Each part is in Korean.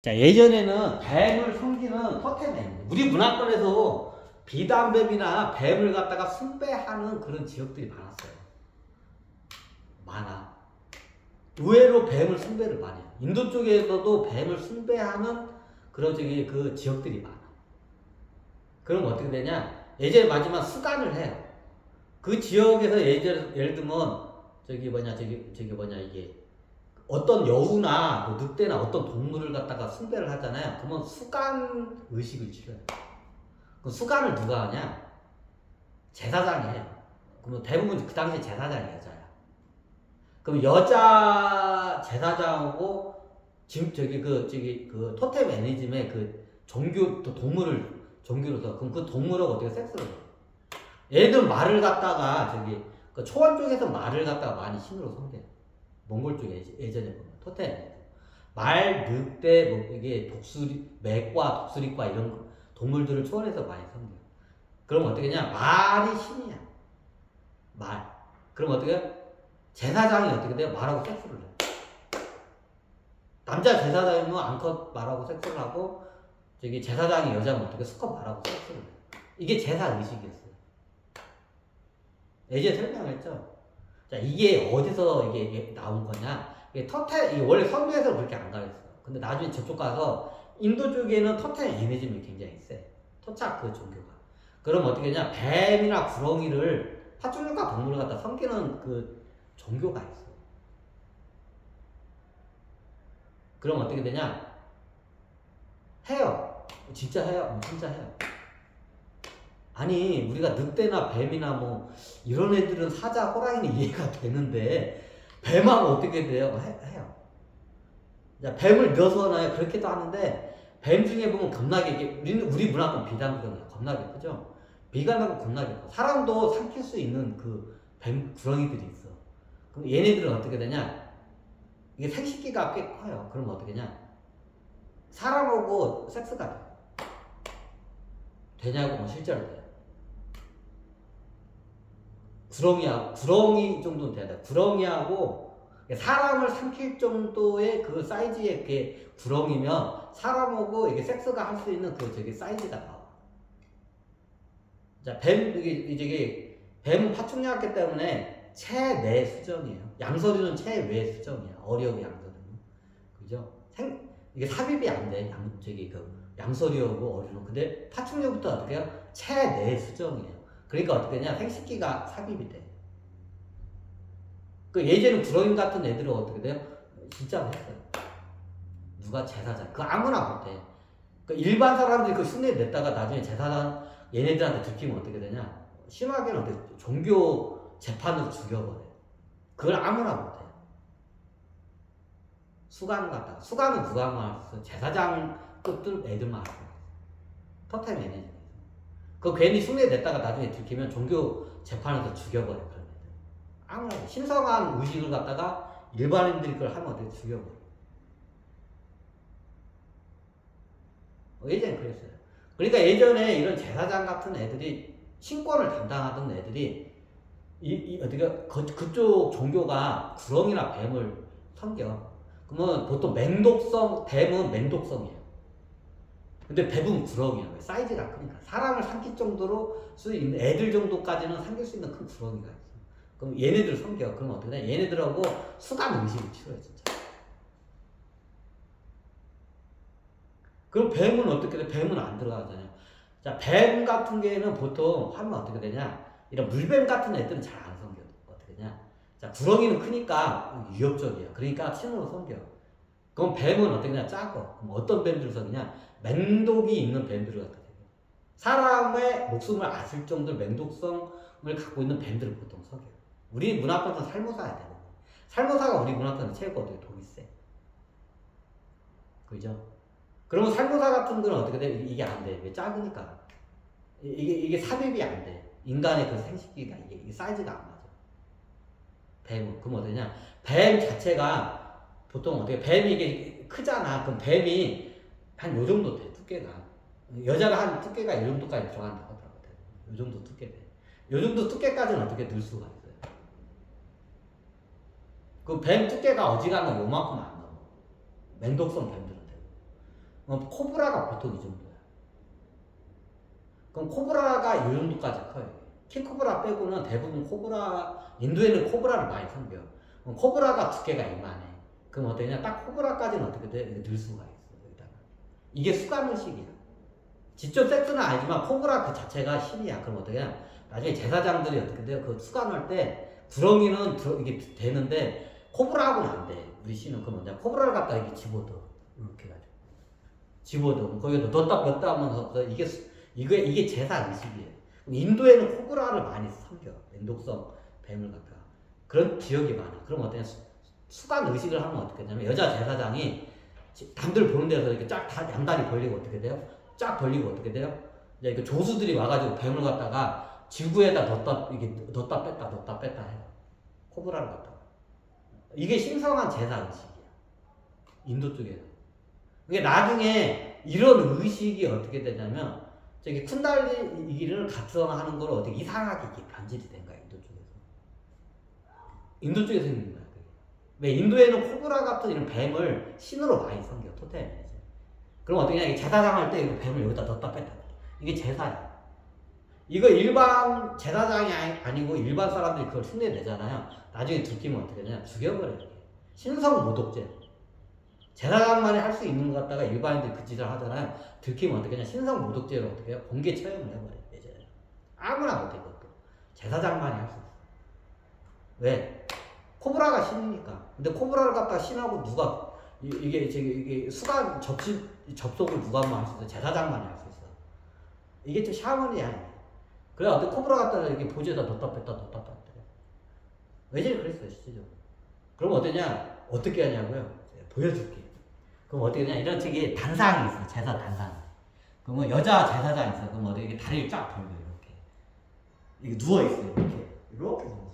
자, 예전에는 뱀을 섬기는 토템, 우리 문화권에서 비단뱀이나 뱀을 갖다가 숭배하는 그런 지역들이 많았어요. 많아. 의외로 뱀을 숭배를 많이 해요. 인도 쪽에서도 뱀을 숭배하는 그런 그 지역들이 많아. 그럼 어떻게 되냐? 예전에 마지막 수간을 해요. 그 지역에서 예를 들면 이게 어떤 여우나 뭐 늑대나 어떤 동물을 갖다가 숭배를 하잖아요. 그러면 수간 의식을 치러요. 그 수간을 누가 하냐? 제사장이 해요. 그러면 대부분 그 당시에 제사장이 여자야. 그럼 여자 제사장하고 지금 그 토템 애니즘의 그 종교 또 동물을 종교로서 그럼 그 동물하고 어떻게 섹스를 해요? 얘들 말을 갖다가 그 초원 쪽에서 말을 갖다가 많이 신으로 섬겨요. 몽골 쪽에 예전에 보면 토템 말, 늑대, 뭐 이게 독수리, 매과, 독수리과 이런 동물들을 초원에서 많이 섬겨요. 그럼 어떻게 하냐? 말이 신이야. 말. 그럼 어떻게 해요? 제사장이 어떻게 돼요? 말하고 섹스를 해요. 남자 제사장이면 암컷 말하고 섹스를 하고 제사장이 여자면 어떻게 수컷 말하고 섹스를 해요. 이게 제사 의식이었어요. 예전에 설명했죠? 자, 이게 어디서 이게 나온 거냐? 이게 원래 선교에서 그렇게 안 가르쳤어요. 근데 나중에 저쪽 가서 인도 쪽에는 터텐 애니즘이 굉장히 세. 토착 그 종교가. 그럼 어떻게 하냐? 뱀이나 구렁이를 파충류과 동물을 갖다 섬기는 그 종교가 있어. 그럼 어떻게 되냐? 해요. 진짜 해요. 진짜 해요. 아니 우리가 늑대나 뱀이나 뭐 이런 애들은 사자, 호랑이는 이해가 되는데 뱀하고 어떻게 돼요? 해요. 자, 뱀을 넣어서나요? 그렇게도 하는데 뱀 중에 보면 겁나게 우리 문화권 비단구렁이 겁나게 크죠? 비단하고 겁나게 커. 사람도 삼킬 수 있는 그 뱀 구렁이들이 있어. 그럼 얘네들은 어떻게 되냐? 이게 생식기가 꽤 커요. 그럼 어떻게 되냐? 사람하고 섹스가 돼. 되냐고 뭐 실제로 돼요. 구렁이 정도는 돼야 돼. 구렁이하고 사람을 삼킬 정도의 그 사이즈의 그 구렁이면 사람하고 이게 섹스가 할 수 있는 그 사이즈가 나와. 자, 뱀은 파충류였기 때문에 체내 수정이에요. 양서류는 체외 수정이에요. 어려운 양서류는. 그죠? 이게 삽입이 안 돼. 양서류하고 어류는. 근데 파충류부터 어떻게 해요? 체내 수정이에요. 그러니까 어떻게 되냐? 생식기가 삽입이 돼. 그 예전에 구렁이 같은 애들은 어떻게 돼요? 진짜로 했어요. 누가 제사장. 그거 아무나 못해. 그 일반 사람들이 그 흉내 냈다가 나중에 제사장 얘네들한테 들키면 어떻게 되냐? 심하게는 어떻게 종교 재판으로 죽여버려요. 그걸 아무나 못해. 수간 같다. 수간은 누가 말했어? 제사장 끝들 애들만 하고. 터템 애니즘. 그 괜히 흉내 냈다가 나중에 들키면 종교 재판에서 죽여버려. 그런 애들. 아무나 신성한 의식을 갖다가 일반인들이 그걸 하면 어떻게 죽여버려. 예전에 그랬어요. 그러니까 예전에 이런 제사장 같은 애들이 신권을 담당하던 애들이 그쪽 종교가 구렁이나 뱀을 섬겨. 그러면 보통 뱀은 맹독성이에요. 근데 뱀은 구렁이야. 사이즈가 크니까. 사람을 삼킬 정도로 수 있는 애들 정도까지는 삼킬 수 있는 큰 구렁이가 있어. 그럼 얘네들 섬겨. 그럼 어떻게 돼? 얘네들하고 수간 의식을 치러요, 진짜. 그럼 뱀은 어떻게 돼? 뱀은 안 들어가잖아요. 자, 뱀 같은 경우에는 보통 하면 어떻게 되냐? 이런 물뱀 같은 애들은 잘 안 섬겨. 어떻게 되냐? 자, 구렁이는 크니까 위협적이야. 그러니까 신으로 섬겨. 그럼 뱀은 어떻게 되냐? 작아. 그럼 어떤 뱀들을 섬기냐? 맹독이 있는 뱀들을 갖다 대요. 사람의 목숨을 앗을 정도로 맹독성을 갖고 있는 뱀들을 보통 섬겨요. 우리 문화권에서 살모사야 되는 거예요. 살모사가 우리 문화권에서 최고 어떻게 독이 세. 그죠? 그러면 살모사 같은 거는 어떻게 돼? 이게 안 돼. 왜 작으니까. 이게 삽입이 안 돼. 인간의 그 생식기가 이게 사이즈가 안 맞아. 뱀은. 그럼 어떠냐? 뱀 자체가 보통 어떻게, 뱀이 이게 크잖아. 그럼 뱀이 한 요 정도 돼, 두께가. 여자가 한 두께가 이 정도까지 들어간다고 하더라고요. 요 정도 두께 돼. 요 정도 두께까지는 어떻게 늘 수가 있어요. 그 뱀 두께가 어지간하면 요만큼 안 넘어. 맹독성 뱀들은 되고. 코브라가 보통 이 정도야. 그럼 코브라가 이 정도까지 커요. 킹코브라 빼고는 대부분 인도에는 코브라를 많이 섬겨. 코브라가 두께가 이만해. 그럼 어떠냐? 딱 코브라까지는 어떻게 돼? 이렇게 늘 수가 있어. 여기다가. 이게 수간의식이야. 직접 섹스는 아니지만 코브라 그 자체가 신이야. 그럼 어떻게 냐 나중에 제사장들이 어떻게 돼요? 그 수간할 때 구렁이는 이게 되는데 코브라하고는 안 돼. 우리 신은 그럼 뭐냐? 코브라를 갖다 이렇게 집어넣어. 이렇게 해가지고. 집어넣어. 거기다 넣었다 하면서 이게 제사 의식이에요. 인도에는 코브라를 많이 섬겨. 인도성 뱀을 갖다가. 그런 지역이 많아. 그럼 어떠냐? 수간 의식을 하면 어떻게 되냐면 여자 제사장이 남들 보는 데서 이렇게 쫙 다 양다리 벌리고 어떻게 돼요? 쫙 벌리고 어떻게 돼요? 이제 그 조수들이 와가지고 뱀을 갖다가 지구에다 넣었다 뺐다 해요. 코브라를 갖다가. 이게 신성한 제사 의식이야. 인도 쪽에는. 이게 나중에 이런 의식이 어떻게 되냐면 저기 쿤달리니를 각성하는 걸 어떻게 이상하게 이렇게 변질이 된 거야. 인도 쪽에서 생긴 거야. 왜 인도에는 코브라 같은 이런 뱀을 신으로 많이 섬겨. 토템. 그럼 어떻게 하냐? 제사장 할 때 뱀을 여기다 넣었다 뺐다. 이게 제사야. 이거 일반 제사장이 아니고 일반 사람들이 그걸 흉내내잖아요. 나중에 들키면 어떻게 하냐? 죽여버려요. 신성 모독죄. 제사장만이 할 수 있는 것 같다가 일반인들이 그 짓을 하잖아요. 들키면 어떻게 하냐? 신성 모독죄로 어떻게 해요? 공개 처형을 해버려요. 예전에. 아무나 못해, 그것도. 제사장만이 할 수 있어. 왜? 코브라가 신이니까. 근데 코브라를 갖다가 신하고 누가, 이게 수간 접속을 누가 할 수 있어? 제사장만이 할 수 있어. 이게 좀 샤머니야. 그래, 어때 코브라 갖다가 이렇게 보지에다 넣었다 뺐다. 왜저리 그랬어요, 실제적으로. 그럼 어떠냐? 어떻게 하냐고요? 보여줄게. 그럼 어떻게 하냐? 이런 책에 단상이 있어. 제사 단상. 그러면 여자 제사장 있어. 그럼 어떻게 다리를 쫙 벌려, 이렇게. 이게 누워있어요, 이렇게. 이렇게 누워있어.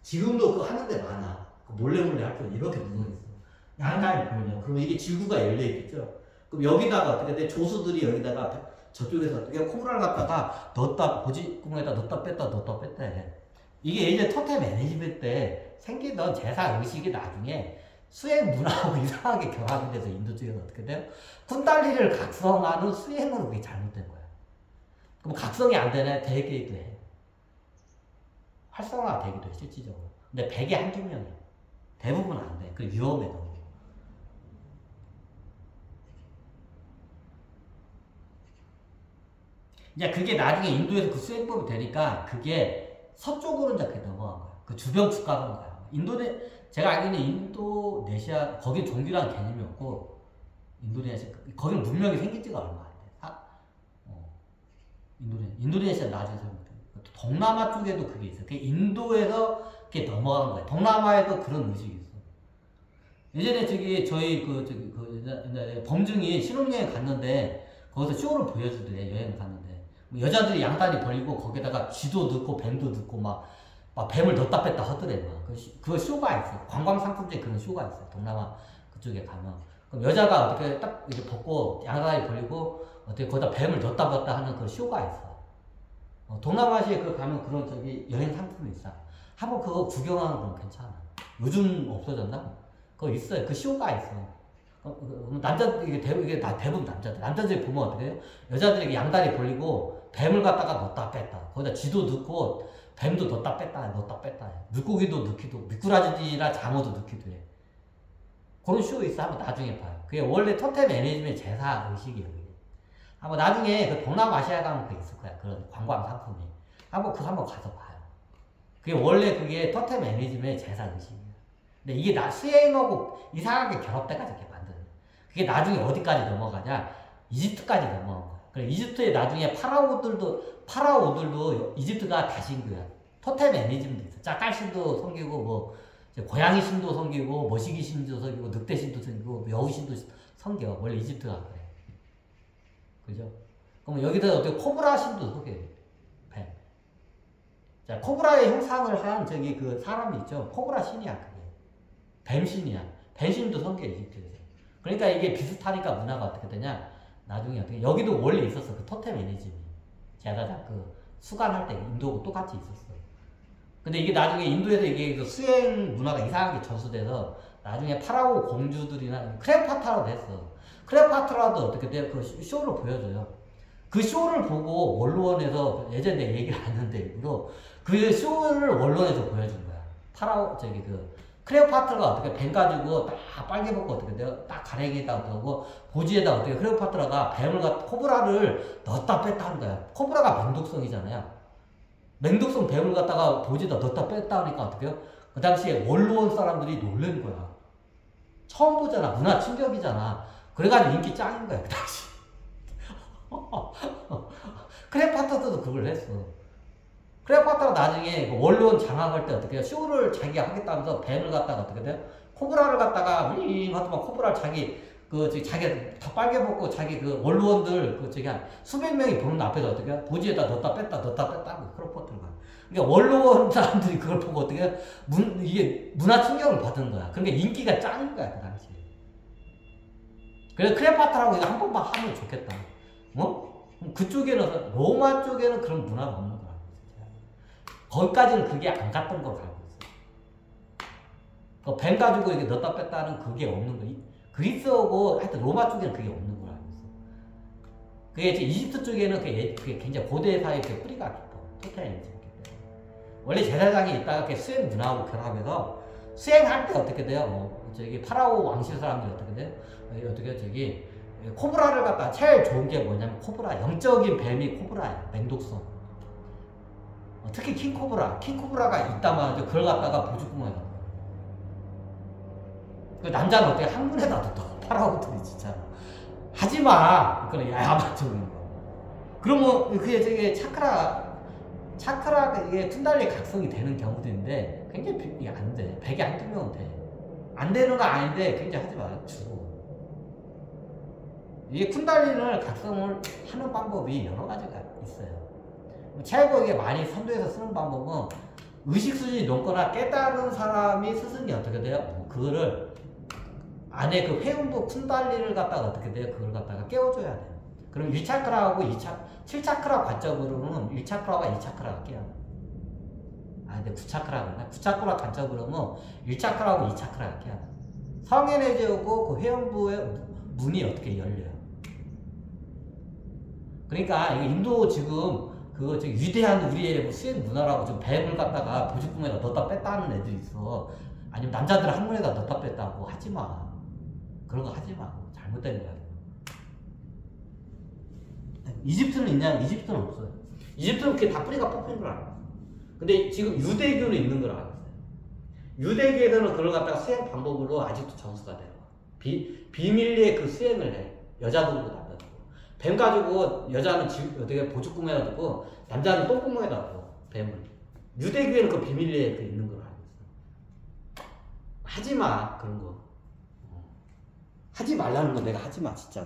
지금도 그거 하는 데 많아. 몰래 할 때 이렇게 누워있어. 양다리 벌려. 그러면 이게 지구가 열려있겠죠? 그럼 여기다가 어떻게 돼? 조수들이 여기다가 저쪽에서 어떻게 코브라를 갖다가 보지구멍에다 넣었다 뺐다 해. 이게 예전 토템 매니지먼트 때 생기던 제사 의식이 나중에 수행 문화하고 이상하게 결합이 돼서 인도 쪽에서 어떻게 돼요? 쿤달리를 각성하는 수행으로 그게 잘못된 거야. 그럼 각성이 안 되네? 되기도 해. 활성화가 되기도 해, 실질적으로. 근데 100에 한두 명이야. 대부분은 안 돼. 그 위험해, 너무. 이제 그게 나중에 인도에서 그 수행법이 되니까 그게 서쪽으로 이제 넘어간 거야. 그 주변 국가로 간 거야. 제가 알기로는 인도네시아, 거기 종교라는 개념이 없고, 거기는 문명이 생긴 지가 얼마 안 돼. 인도네시아 나중에 생겼대. 동남아 쪽에도 그게 있어. 그게 인도에서 그게 넘어간 거야. 동남아에도 그런 의식이 있어. 예전에 저희 범증이 신혼여행 갔는데, 거기서 쇼를 보여주더래, 여행 갔는데. 여자들이 양다리 벌리고 거기다가 쥐도 넣고 뱀도 넣고 막 뱀을 넣었다 뺐다 하더래. 그거 쇼가 있어. 관광 상품제 그런 쇼가 있어. 동남아 그쪽에 가면. 그럼 여자가 어떻게 딱 이렇게 벗고 양다리 벌리고 어떻게 거기다 뱀을 넣었다 뺐다 하는 그런 쇼가 있어. 동남아시아에 가면 그런 여행 상품이 있어. 한번 그거 구경하는 건 괜찮아. 요즘 없어졌나? 그거 있어요. 그 쇼가 있어. 이게 대부분 남자들. 남자들이 보면 어떻게 해요? 여자들이 양다리 벌리고 뱀을 갖다가 넣었다 뺐다. 거기다 쥐도 넣고 뱀도 넣었다 뺐다 해. 물고기도 넣기도, 미꾸라지나 장어도 넣기도 해. 그런 쇼 있어. 한번 나중에 봐요. 그게 원래 토템 매니지먼트 제사 의식이에요. 한번 나중에 그 동남아시아에 가면 그게 있을 거야. 그런 관광 상품이. 한번 가서 봐요. 그게 원래 그게 토템 매니지먼트 제사 의식이에요. 근데 이게 수행하고 이상하게 결합돼가지고 이렇게 만드는 거야. 그게 나중에 어디까지 넘어가냐? 이집트까지 넘어간 거야. 그래, 이집트에 나중에 파라오들도 이집트가 다신 거야. 토템 매니지먼트 있어. 짝깔신도 섬기고, 고양이 신도 섬기고, 머시기 신도 섬기고, 늑대 신도 섬기고, 여우 신도 섬겨. 원래 이집트가 그래. 그죠? 그럼 여기다 어떻게 코브라 신도 섬겨요. 뱀. 자, 코브라의 형상을 한 그 사람이 있죠. 코브라 신이야, 그게. 뱀신이야. 뱀신도 섬겨, 이집트에서. 그러니까 이게 비슷하니까 문화가 어떻게 되냐? 나중에 여기도 원래 있었어. 그 토템 매니즘이. 제사장 수간할 때 인도하고 똑같이 있었어. 근데 이게 나중에 인도에서 이게 수행 문화가 이상하게 전수돼서 나중에 파라오 공주들이나 클레오파트라로 됐어. 클레오파트라도 어떻게 돼요? 그 쇼를 보여줘요. 그 쇼를 보고 원로원에서 예전에 내가 얘기를 안 했는데 일부러 그 쇼를 원로원에서 보여준 거야. 클레오파트라가 어떻게 뱀 가지고 딱 빨개 벗고 어떻게 돼요? 딱 가랭이에다 두고 보지에다 어떻게 클레오파트라가 코브라를 넣었다 뺐다 하는 거야. 코브라가 맹독성이잖아요. 맹독성 뱀을 갖다가 보지에다 넣었다 뺐다 하니까 어떻게 해요? 그 당시에 원로원 사람들이 놀란 거야. 처음 보잖아. 문화 충격이잖아. 그래가지고 인기 짱인 거야, 그 당시. 클레오파트라도 그걸 했어. 클레오파트라가 나중에 원로원 장악할 때 어떻게 해요? 쇼를 자기가 하겠다면서 뱀을 갖다가 어떻게 돼요? 코브라를 갖다가 하더만 코브라를 자기 다 빨개 벗고 자기 그 원로원들 한 수백 명이 보는 앞에서 어떻게 해요? 보지에다 넣었다 뺐다 하고 클레오파트라가. 그러니까 원로원 사람들이 그걸 보고 어떻게 해요? 이게 문화 충격을 받은 거야. 그러니까 인기가 짱인 거야, 그 당시에. 그래서 클레오파트라고 이거 한 번만 하면 좋겠다. 그쪽에는, 로마 쪽에는 그런 문화가 없는 거야. 거기까지는 그게 안 갔던 걸 알고 있어. 뱀 가지고 이렇게 넣었다 뺐다 하는 그게 없는 거야. 그리스하고 하여튼 로마 쪽에는 그게 없는 걸 알고 있어. 그게 이제 이집트 쪽에는 그게 굉장히 고대 사회의 뿌리가 깊어. 토탈리즘이기 때문에. 원래 제사장이 있다가 수행 문화하고 결합해서 수행할 때 어떻게 돼요? 파라오 왕실 사람들이 어떻게 돼요? 코브라를 갖다가 제일 좋은 게 뭐냐면 코브라. 영적인 뱀이 코브라야. 맹독성. 특히 킹코브라가 있다만 그걸 갖다가 보조구멍에 넣어. 그 남자는 어떻게 항문에다 둬. 파라오들이 진짜. 하지마! 그건 야만적인 거. 그러면 그게 차크라가 이게 쿤달리 각성이 되는 경우도 있는데 굉장히 이게 안 돼. 100에 한두 명은 돼. 안 되는 거 아닌데 굉장히 하지 마. 주고. 이게 쿤달리를 각성을 하는 방법이 여러 가지가 있어요. 최고 많이 선도해서 쓰는 방법은 의식 수준이 높거나 깨달은 사람이 스승이 어떻게 돼요? 그거를 안에 그 회음부 쿤달리를 갖다가 어떻게 돼요? 그걸 갖다가 깨워줘야 돼요. 그럼 1차크라하고 7차크라 관점으로는 1차크라와 2차크라가 깨요. 근데 9차크라구나. 9차크라 관점으로는 1차크라하고 2차크라가 깨요. 성현해제하고 그 회음부의 문이 어떻게 열려요. 그러니까 인도 지금 위대한 우리의 수행 문화라고 좀 뱀을 갖다가 보직궁에다 넣었다 뺐다 하는 애들이 있어. 아니면 남자들 항문에다 넣었다 뺐다 하고 하지 마. 그런 거 하지 마. 잘못된 거야. 이집트는 있냐? 이집트는 없어요. 이집트는 그게 다 뿌리가 뽑힌 걸 알아. 근데 지금 유대교는 있는 걸 알았어요. 유대교에서는 그걸 갖다가 수행 방법으로 아직도 점수가 돼요. 비밀리에 그 수행을 해. 여자들도 남자들도. 뱀 가지고 여자는 어떻게 보직궁에다 두고 남자는 똥구멍에다 두고 뱀을. 유대교에는 그 비밀리에 그 있는 걸 알고 있어. 하지 마 그런 거. 하지 말라는 거 내가 하지 마 진짜로.